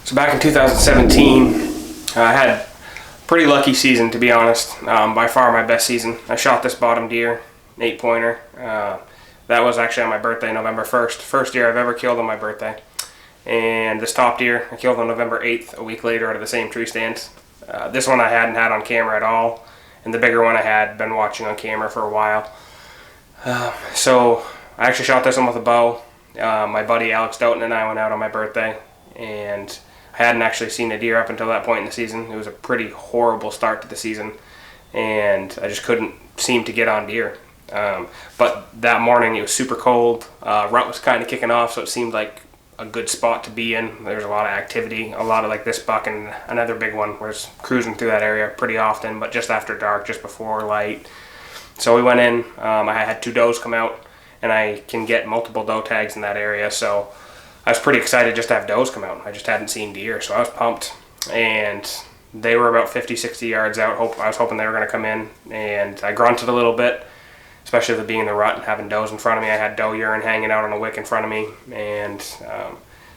So back in 2017, I had a pretty lucky season, to be honest. By far my best season. I shot this bottom deer, an 8-pointer. That was actually on my birthday, November 1st. First deer I've ever killed on my birthday. And this top deer I killed on November 8th, a week later, out of the same tree stand. This one I hadn't had on camera at all, and the bigger one I had been watching on camera for a while. So I actually shot this one with a bow. My buddy Alex Doughton and I went out on my birthday, and I hadn't actually seen a deer up until that point in the season. It was a pretty horrible start to the season, and I just couldn't seem to get on deer. But that morning it was super cold. Rut was kind of kicking off, so it seemed like a good spot to be in. There was a lot of activity, a lot of like this buck and another big one was cruising through that area pretty often, but just after dark, just before light. So we went in. I had 2 does come out, and I can get multiple doe tags in that area, so I was pretty excited just to have does come out. I just hadn't seen deer, so I was pumped. And they were about 50-60 yards out. I was hoping they were going to come in, and I grunted a little bit, especially with it being the rut and having does in front of me. I had doe urine hanging out on a wick in front of me, and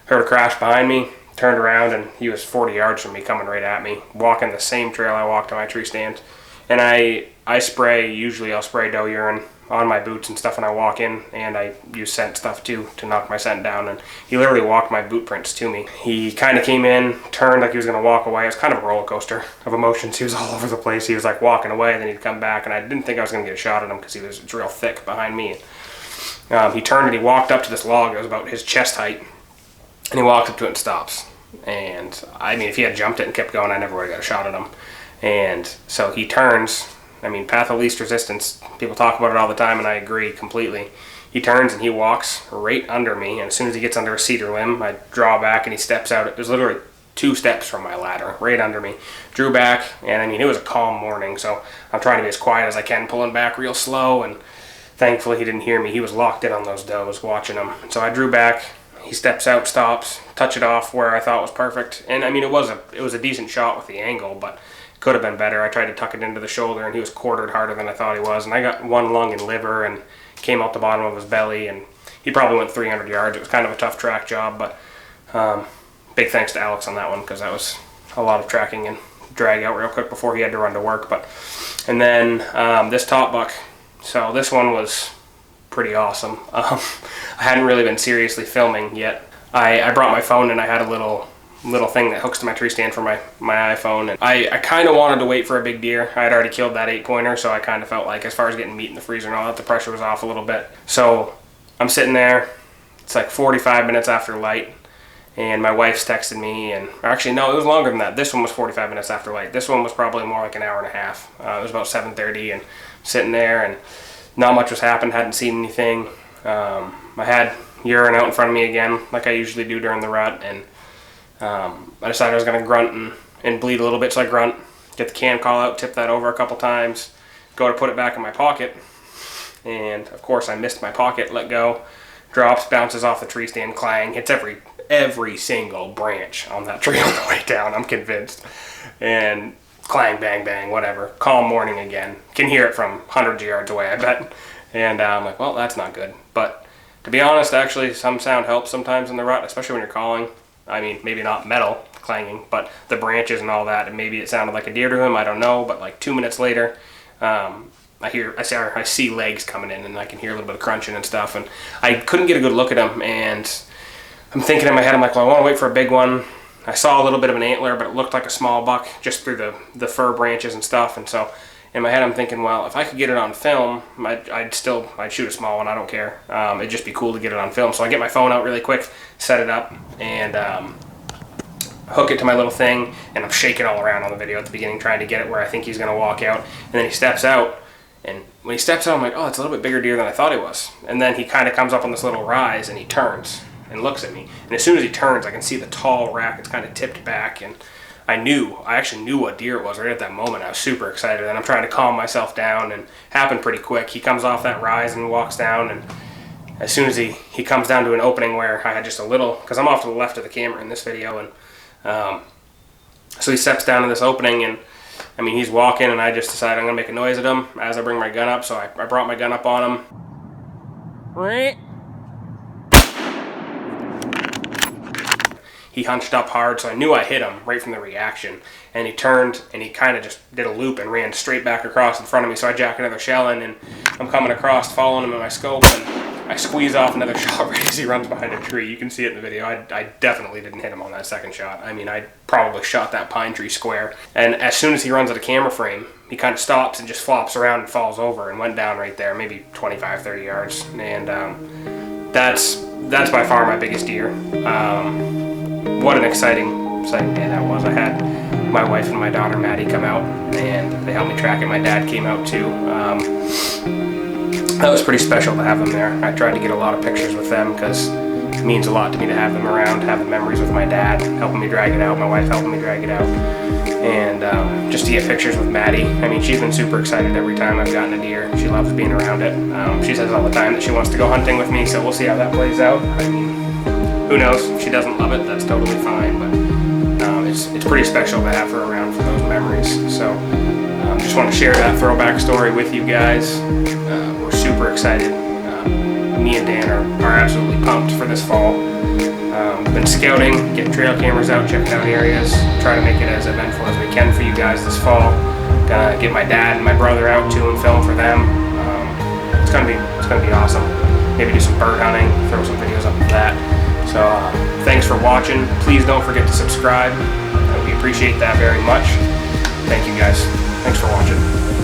heard a crash behind me, turned around, and he was 40 yards from me, coming right at me, walking the same trail I walked to my tree stand. And I spray, usually I'll spray doe urine on my boots and stuff when I walk in, and I use scent stuff too to knock my scent down, and he literally walked my boot prints to me. He kind of came in, turned like he was going to walk away. It was kind of a roller coaster of emotions. He was all over the place. He was like walking away, then he'd come back, and I didn't think I was going to get a shot at him because he was real thick behind me. He turned and he walked up to this log. It was about his chest height, and he walks up to it and stops. And I mean, if he had jumped it and kept going, I never would have got a shot at him. And so he turns. I mean, path of least resistance, people talk about it all the time, and I agree completely. He turns and he walks right under me, and as soon as he gets under a cedar limb, I draw back and he steps out. It was literally 2 steps from my ladder, right under me. Drew back, and I mean, it was a calm morning, so I'm trying to be as quiet as I can, pulling back real slow, and thankfully he didn't hear me. He was locked in on those does, watching them. So I drew back, he steps out, stops, touch it off where I thought was perfect, and I mean, it was a decent shot with the angle, but could have been better. I tried to tuck it into the shoulder, and he was quartered harder than I thought he was. And I got 1 lung and liver and came out the bottom of his belly, and he probably went 300 yards. It was kind of a tough track job, but big thanks to Alex on that one, because that was a lot of tracking and drag out real quick before he had to run to work. And then this top buck. So this one was pretty awesome. I hadn't really been seriously filming yet. I brought my phone, and I had a little thing that hooks to my tree stand for my iPhone, and I kind of wanted to wait for a big deer. I had already killed that 8-pointer, so I kind of felt like, as far as getting meat in the freezer and all that, the pressure was off a little bit. So I'm sitting there, it's like 45 minutes after light, and my wife's texted me, and actually no, it was longer than that. This one was 45 minutes after light. This one was probably more like an hour and a half. It was about 7:30, and sitting there, and not much was happening, hadn't seen anything. I had urine out in front of me again, like I usually do during the rut, and I decided I was going to grunt and bleed a little bit, so I grunt, get the cam call out, tip that over a couple times, go to put it back in my pocket, and of course I missed my pocket, let go, drops, bounces off the tree stand, clang, hits every single branch on that tree on the way down, I'm convinced, and clang, bang, bang, whatever, calm morning again, can hear it from hundreds of yards away, I bet, and I'm like, well, that's not good, but to be honest, actually, some sound helps sometimes in the rut, especially when you're calling. I mean, maybe not metal clanging, but the branches and all that, and maybe it sounded like a deer to him, I don't know, but like 2 minutes later, I see legs coming in, and I can hear a little bit of crunching and stuff, and I couldn't get a good look at him, and I'm thinking in my head, I'm like, well, I want to wait for a big one. I saw a little bit of an antler, but it looked like a small buck just through the fir branches and stuff, and so in my head I'm thinking, well, if I could get it on film, I'd shoot a small one, I don't care. It'd just be cool to get it on film. So I get my phone out really quick, set it up, and hook it to my little thing, and I'm shaking all around on the video at the beginning, trying to get it where I think he's going to walk out. And then he steps out, and when he steps out, I'm like, oh, it's a little bit bigger deer than I thought he was. And then he kind of comes up on this little rise, and he turns and looks at me. And as soon as he turns, I can see the tall rack, it's kind of tipped back, and I actually knew what deer it was right at that moment. I was super excited, and I'm trying to calm myself down, and it happened pretty quick. He comes off that rise and walks down, and as soon as he comes down to an opening where I had just a little, because I'm off to the left of the camera in this video, and so he steps down to this opening, and I mean, he's walking, and I just decided I'm going to make a noise at him as I bring my gun up, so I brought my gun up on him. he hunched up hard, so I knew I hit him right from the reaction. And he turned, and he kind of just did a loop and ran straight back across in front of me. So I jack another shell in, and I'm coming across, following him in my scope, and I squeeze off another shot right as he runs behind a tree. You can see it in the video. I definitely didn't hit him on that second shot. I mean, I probably shot that pine tree square. And as soon as he runs at a camera frame, he kind of stops and just flops around and falls over and went down right there, maybe 25, 30 yards. And that's by far my biggest deer. What an exciting day that was. I had my wife and my daughter Maddie come out, and they helped me track it. My dad came out too. That was pretty special to have them there. I tried to get a lot of pictures with them because it means a lot to me to have them around, have the memories with my dad helping me drag it out, my wife helping me drag it out, and just to get pictures with Maddie. I mean, she's been super excited every time I've gotten a deer. She loves being around it. She says all the time that she wants to go hunting with me, so we'll see how that plays out. I mean, who knows? If she doesn't love it, that's totally fine, but it's pretty special to have her around for those memories. So just want to share that throwback story with you guys. We're super excited. Me and Dan are absolutely pumped for this fall. We've been scouting, getting trail cameras out, checking out areas, try to make it as eventful as we can for you guys this fall. Gonna get my dad and my brother out too and film for them. It's gonna be awesome. Maybe do some bird hunting, throw some videos up of that. So thanks for watching. Please don't forget to subscribe. We appreciate that very much. Thank you guys. Thanks for watching.